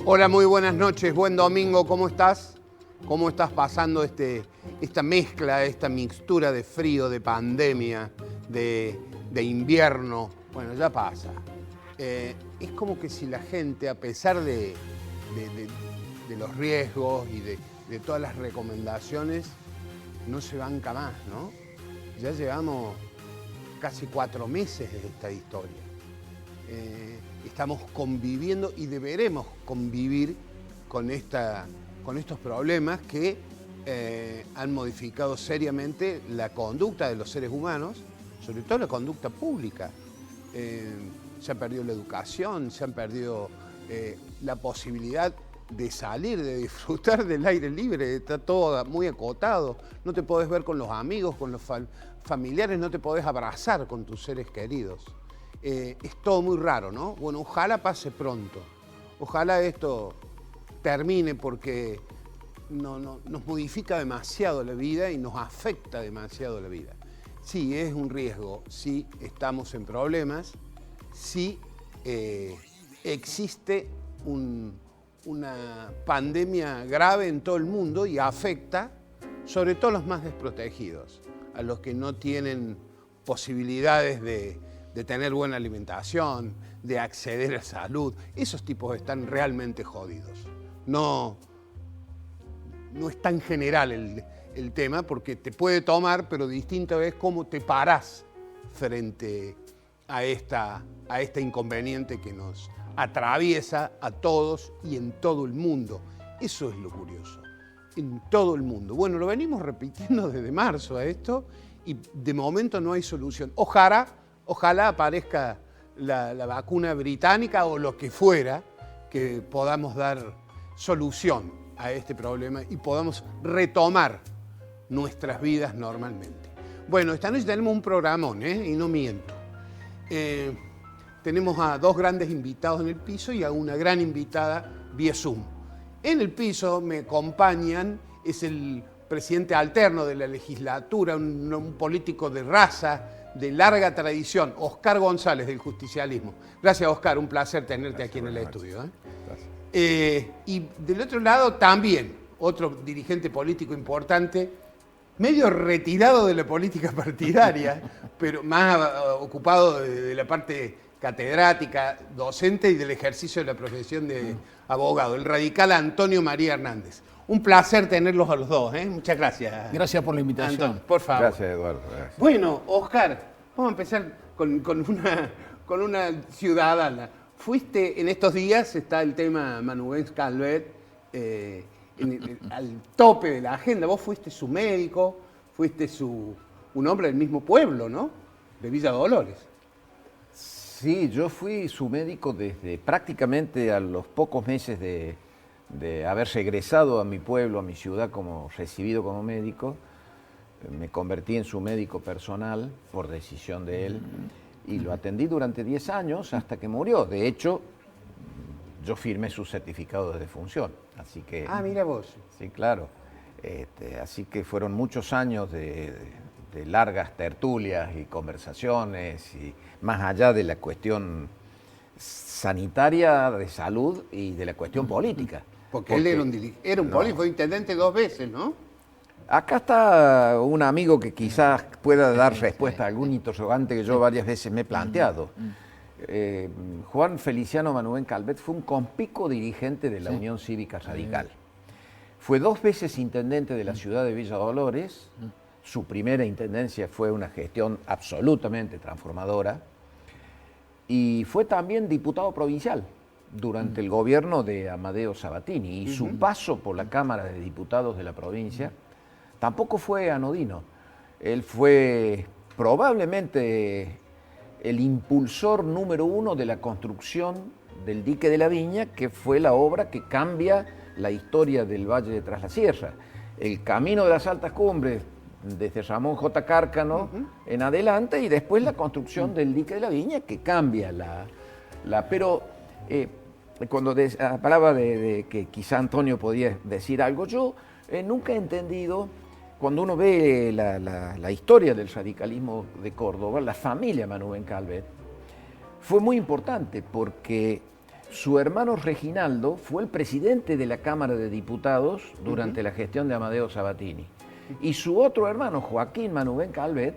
Hola, muy buenas noches, buen domingo, ¿cómo estás? ¿Cómo estás pasando esta mezcla, esta mixtura de frío, de pandemia, de invierno? Bueno, ya pasa. Es como que si la gente, a pesar de los riesgos y de todas las recomendaciones, no se banca más, ¿no? Ya llevamos casi 4 meses de esta historia. Estamos conviviendo y deberemos convivir con estos problemas que han modificado seriamente la conducta de los seres humanos, sobre todo la conducta pública. Se ha perdido la educación, se han perdido la posibilidad de salir, de disfrutar del aire libre, está todo muy acotado, no te podés ver con los amigos, con los familiares, no te podés abrazar con tus seres queridos. Es todo muy raro, ¿no? Bueno, ojalá pase pronto, ojalá esto termine porque nos modifica demasiado la vida y nos afecta demasiado la vida. Sí, es un riesgo, sí estamos en problemas, sí existe una pandemia grave en todo el mundo y afecta sobre todo a los más desprotegidos, a los que no tienen posibilidades de tener buena alimentación, de acceder a salud. Esos tipos están realmente jodidos. No es tan general el tema porque te puede tomar, pero distinto es cómo te parás frente a este inconveniente que nos atraviesa a todos y en todo el mundo. Eso es lo curioso, en todo el mundo. Bueno, lo venimos repitiendo desde marzo a esto y de momento no hay solución. Ojalá aparezca la vacuna británica o lo que fuera, que podamos dar solución a este problema y podamos retomar nuestras vidas normalmente. Bueno, esta noche tenemos un programón, y no miento. Tenemos a 2 grandes invitados en el piso y a una gran invitada vía Zoom. En el piso me acompañan, es el presidente alterno de la legislatura, un político de raza, de larga tradición, Oscar González, del justicialismo. Gracias, Oscar, un placer tenerte aquí en el estudio. Gracias. Y del otro lado también, otro dirigente político importante, medio retirado de la política partidaria, pero más ocupado de la parte catedrática, docente y del ejercicio de la profesión de abogado, el radical Antonio María Hernández. Un placer tenerlos a los dos, Muchas gracias. Gracias por la invitación. Antonio, por favor. Gracias, Eduardo. Gracias. Bueno, Oscar, vamos a empezar con una ciudadana. Fuiste, en estos días está el tema Manuel Calvet al tope de la agenda. Vos fuiste su médico, fuiste un hombre del mismo pueblo, ¿no? De Villa Dolores. Sí, yo fui su médico desde prácticamente a los pocos meses de haber regresado a mi pueblo, a mi ciudad, como recibido como médico. Me convertí en su médico personal por decisión de él y lo atendí durante 10 años hasta que murió. De hecho, yo firmé su certificado de defunción. Así que, mira vos. Sí, claro. Así que fueron muchos años de largas tertulias y conversaciones, y más allá de la cuestión sanitaria, de salud y de la cuestión política. Porque él era un político, fue intendente 2 veces, ¿no? Acá está un amigo que quizás pueda dar respuesta a algún interrogante que yo varias veces me he planteado. Juan Feliciano Manuel Calvet fue un conspicuo dirigente de la Unión Cívica Radical. Fue 2 veces intendente de la ciudad de Villa Dolores. Su primera intendencia fue una gestión absolutamente transformadora. Y fue también diputado provincial durante el gobierno de Amadeo Sabatini. Y su paso por la Cámara de Diputados de la provincia tampoco fue anodino. Él fue probablemente el impulsor número 1 de la construcción del dique de la Viña, que fue la obra que cambia la historia del Valle de Tras la Sierra. El camino de las altas cumbres, desde Ramón J. Cárcano en adelante, y después la construcción del dique de la Viña, que cambia pero cuando hablaba de que quizá Antonio podía decir algo, yo nunca he entendido, cuando uno ve la historia del radicalismo de Córdoba, la familia Manuel Calvet fue muy importante porque Su hermano Reginaldo fue el presidente de la Cámara de Diputados durante la gestión de Amadeo Sabatini. Y su otro hermano, Joaquín Manubén Calvet,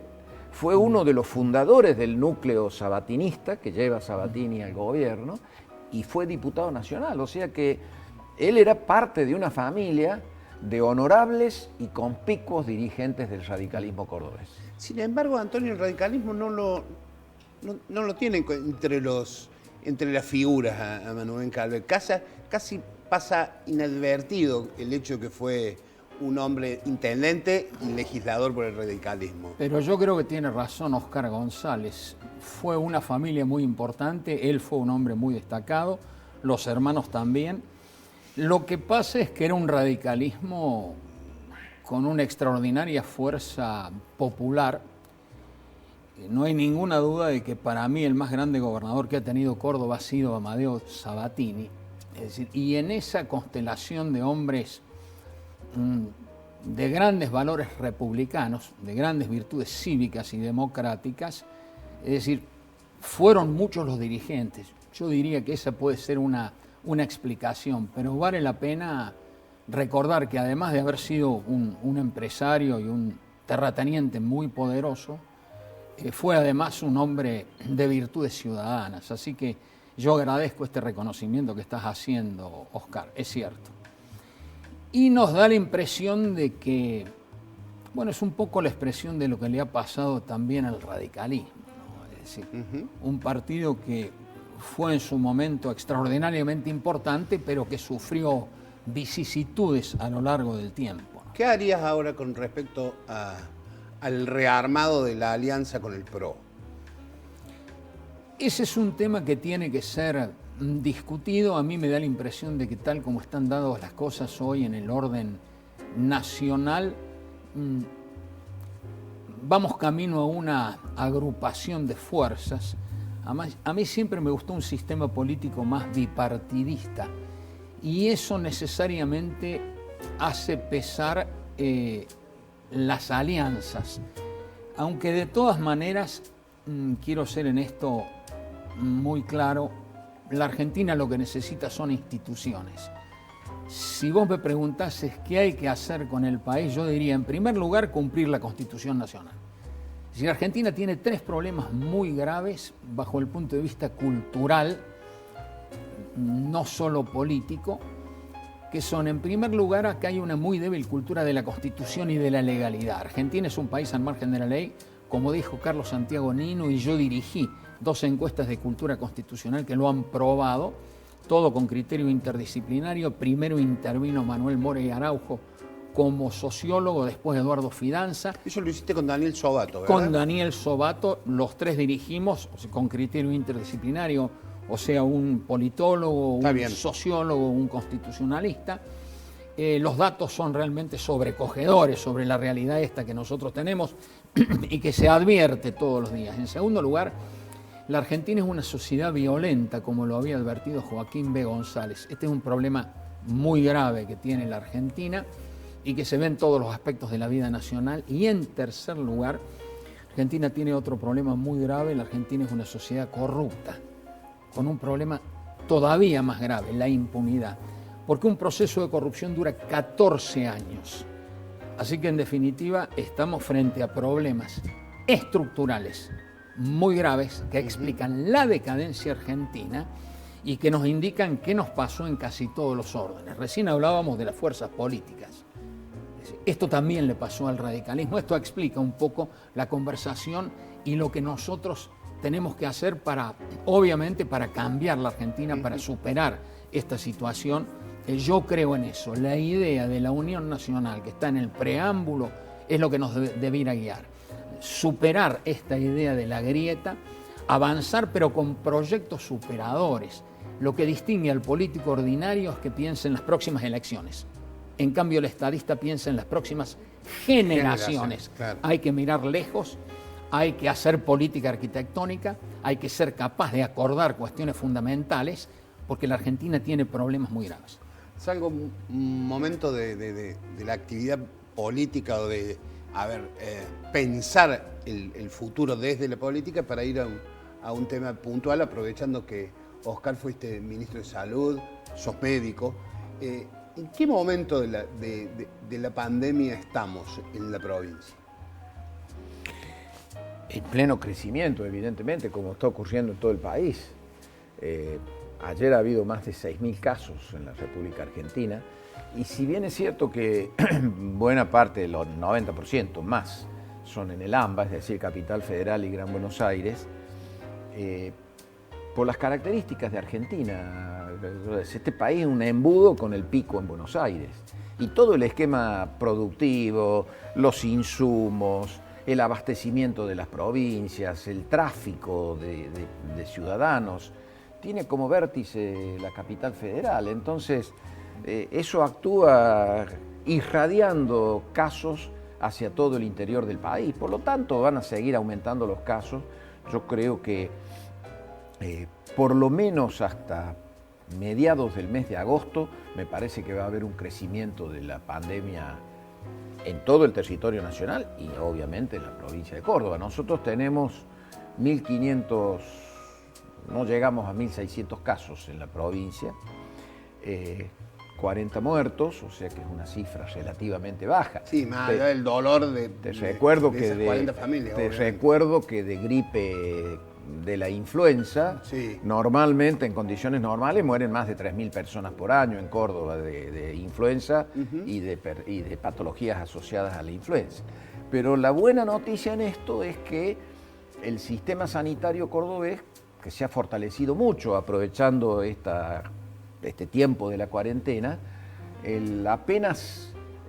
fue uno de los fundadores del núcleo sabatinista que lleva a Sabatini al gobierno y fue diputado nacional. O sea que él era parte de una familia de honorables y conspicuos dirigentes del radicalismo cordobés. Sin embargo, Antonio, el radicalismo no lo tiene entre las figuras a Manubén Calvet. Casi pasa inadvertido el hecho de que fue un hombre intendente y legislador por el radicalismo. Pero yo creo que tiene razón Oscar González. Fue una familia muy importante, él fue un hombre muy destacado, los hermanos también. Lo que pasa es que era un radicalismo con una extraordinaria fuerza popular. No hay ninguna duda de que para mí el más grande gobernador que ha tenido Córdoba ha sido Amadeo Sabatini. Es decir, y en esa constelación de hombres de grandes valores republicanos, de grandes virtudes cívicas y democráticas, es decir, fueron muchos los dirigentes. Yo diría que esa puede ser una explicación, pero vale la pena recordar que además de haber sido un empresario y un terrateniente muy poderoso, fue además un hombre de virtudes ciudadanas. Así que yo agradezco este reconocimiento que estás haciendo, Oscar, es cierto. Y nos da la impresión de que, bueno, es un poco la expresión de lo que le ha pasado también al radicalismo, ¿no? Es decir, un partido que fue en su momento extraordinariamente importante, pero que sufrió vicisitudes a lo largo del tiempo, ¿no? ¿Qué harías ahora con respecto al rearmado de la alianza con el PRO? Ese es un tema que tiene que ser discutido. A mí me da la impresión de que tal como están dadas las cosas hoy en el orden nacional, vamos camino a una agrupación de fuerzas. A mí siempre me gustó un sistema político más bipartidista y eso necesariamente hace pesar las alianzas. Aunque de todas maneras, quiero ser en esto muy claro, la Argentina lo que necesita son instituciones. Si vos me preguntases qué hay que hacer con el país, yo diría, en primer lugar, cumplir la Constitución Nacional. Si la Argentina tiene tres problemas muy graves bajo el punto de vista cultural, no solo político, que son, en primer lugar, acá hay una muy débil cultura de la Constitución y de la legalidad. Argentina es un país al margen de la ley, como dijo Carlos Santiago Nino, y yo dirigí 2 encuestas de cultura constitucional que lo han probado, todo con criterio interdisciplinario. Primero intervino Manuel Mora y Araujo como sociólogo, después Eduardo Fidanza. Eso lo hiciste con Daniel Sobato, ¿verdad? Con Daniel Sobato, los tres dirigimos, con criterio interdisciplinario, o sea, un politólogo, un sociólogo, un constitucionalista. Los datos son realmente sobrecogedores sobre la realidad esta que nosotros tenemos y que se advierte todos los días. En segundo lugar, la Argentina es una sociedad violenta, como lo había advertido Joaquín B. González. Este es un problema muy grave que tiene la Argentina y que se ve en todos los aspectos de la vida nacional. Y en tercer lugar, Argentina tiene otro problema muy grave. La Argentina es una sociedad corrupta, con un problema todavía más grave, la impunidad. Porque un proceso de corrupción dura 14 años. Así que, en definitiva, estamos frente a problemas estructurales muy graves que explican la decadencia argentina y que nos indican qué nos pasó en casi todos los órdenes. Recién hablábamos de las fuerzas políticas. Esto también le pasó al radicalismo. Esto explica un poco la conversación y lo que nosotros tenemos que hacer para, obviamente, para cambiar la Argentina, para superar esta situación. Yo creo en eso. La idea de la Unión Nacional que está en el preámbulo es lo que nos debiera guiar. Superar esta idea de la grieta, avanzar pero con proyectos superadores. Lo que distingue al político ordinario es que piensa en las próximas elecciones. En cambio, el estadista piensa en las próximas generaciones. Claro. Hay que mirar lejos, hay que hacer política arquitectónica, hay que ser capaz de acordar cuestiones fundamentales, porque la Argentina tiene problemas muy graves. Salgo un momento de la actividad política o de pensar el futuro desde la política para ir a un tema puntual, aprovechando que Oscar, fuiste ministro de Salud, sos médico. ¿En qué momento de la pandemia estamos en la provincia? En pleno crecimiento, evidentemente, como está ocurriendo en todo el país. Ayer ha habido más de 6.000 casos en la República Argentina, y si bien es cierto que buena parte, los 90% más, son en el AMBA, es decir, Capital Federal y Gran Buenos Aires, por las características de Argentina, este país es un embudo con el pico en Buenos Aires, y todo el esquema productivo, los insumos, el abastecimiento de las provincias, el tráfico de ciudadanos, tiene como vértice la Capital Federal. Entonces, eso actúa irradiando casos hacia todo el interior del país. Por lo tanto, van a seguir aumentando los casos. Yo creo que por lo menos hasta mediados del mes de agosto, me parece que va a haber un crecimiento de la pandemia en todo el territorio nacional y obviamente en la provincia de Córdoba. Nosotros tenemos 1.500, no llegamos a 1.600 casos en la provincia, 40 muertos, o sea que es una cifra relativamente baja. Sí, más allá del dolor de esas 40 familias. Te recuerdo que de gripe de la influenza, sí, normalmente en condiciones normales mueren más de 3.000 personas por año en Córdoba de influenza y de patologías asociadas a la influenza. Pero la buena noticia en esto es que el sistema sanitario cordobés, que se ha fortalecido mucho aprovechando este tiempo de la cuarentena,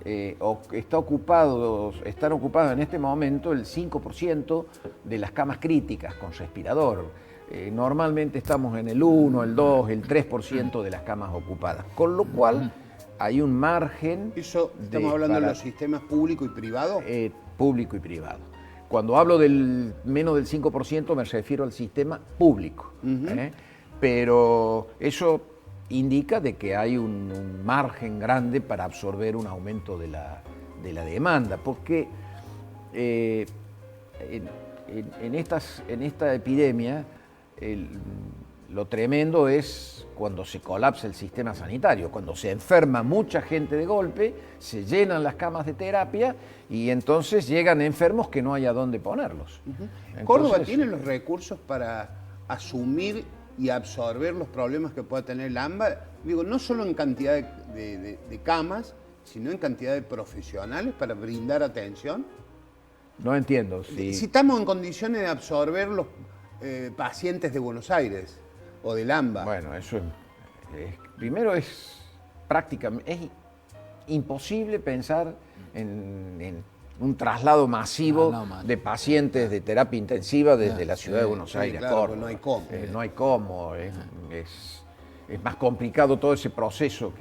están ocupados en este momento el 5% de las camas críticas con respirador. Normalmente estamos en el 1, el 2, el 3% de las camas ocupadas, con lo cual hay un margen. Eso estamos hablando de los sistemas público y privado. Público y privado. Cuando hablo del menos del 5% me refiero al sistema público. Pero eso indica de que hay un margen grande para absorber un aumento de la demanda, porque en esta epidemia lo tremendo es cuando se colapsa el sistema sanitario, cuando se enferma mucha gente de golpe, se llenan las camas de terapia y entonces llegan enfermos que no hay a dónde ponerlos. Entonces, ¿Córdoba tiene los recursos para asumir y absorber los problemas que pueda tener el AMBA? Digo, no solo en cantidad de camas, sino en cantidad de profesionales para brindar atención. No entiendo. Si estamos en condiciones de absorber los pacientes de Buenos Aires o del AMBA. Bueno, eso primero es prácticamente, es imposible pensar en un traslado masivo de pacientes de terapia intensiva desde la ciudad de Buenos Aires. Claro, Córdoba. no hay cómo. No hay cómo. Es más complicado todo ese proceso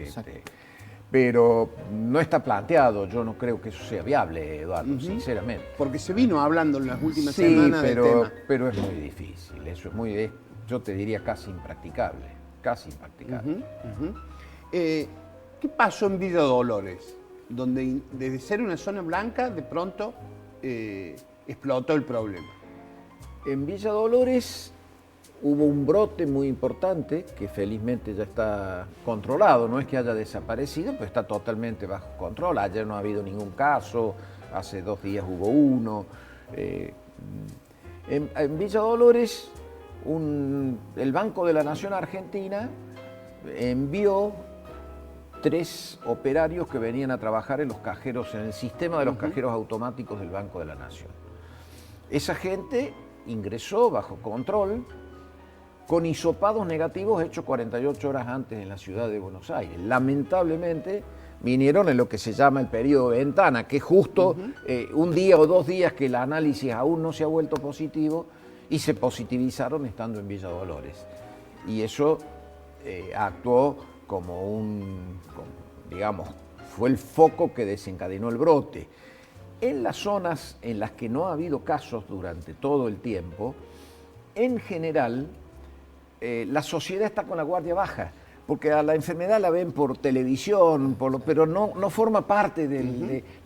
pero no está planteado. Yo no creo que eso sea viable, Eduardo, sinceramente. Porque se vino hablando en las últimas semanas del tema. Pero es muy difícil. Eso es yo te diría casi impracticable. Casi impracticable. ¿Qué pasó en Villa Dolores? Donde desde ser una zona blanca, de pronto explotó el problema. En Villa Dolores hubo un brote muy importante que felizmente ya está controlado, no es que haya desaparecido, pero está totalmente bajo control. Ayer no ha habido ningún caso, hace 2 días hubo uno. En Villa Dolores, el Banco de la Nación Argentina envió 3 operarios que venían a trabajar en los cajeros, en el sistema de los cajeros automáticos del Banco de la Nación. Esa gente ingresó bajo control con hisopados negativos hechos 48 horas antes en la ciudad de Buenos Aires. Lamentablemente vinieron en lo que se llama el periodo de ventana, que es justo un día o 2 días que el análisis aún no se ha vuelto positivo y se positivizaron estando en Villa Dolores. Y eso actuó digamos, fue el foco que desencadenó el brote. En las zonas en las que no ha habido casos durante todo el tiempo, en general, la sociedad está con la guardia baja, porque a la enfermedad la ven por televisión, pero no forma parte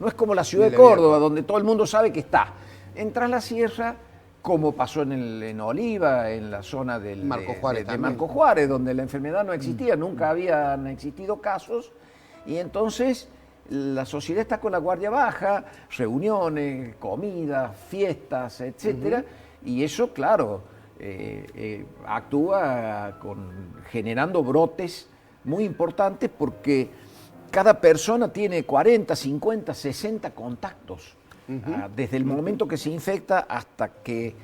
no es como la ciudad de Córdoba, donde todo el mundo sabe que está. En Tras la Sierra como pasó en Oliva, en la zona del Marco Juárez, de Marco Juárez, donde la enfermedad no existía, nunca habían existido casos, y entonces la sociedad está con la guardia baja, reuniones, comidas, fiestas, etcétera, y eso, claro, actúa generando brotes muy importantes porque cada persona tiene 40, 50, 60 contactos, desde el momento que se infecta hasta que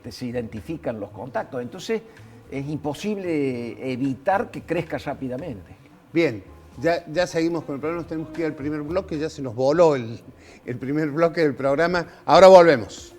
se identifican los contactos. Entonces es imposible evitar que crezca rápidamente. Bien, ya seguimos con el programa, nos tenemos que ir al primer bloque, ya se nos voló el primer bloque del programa. Ahora volvemos.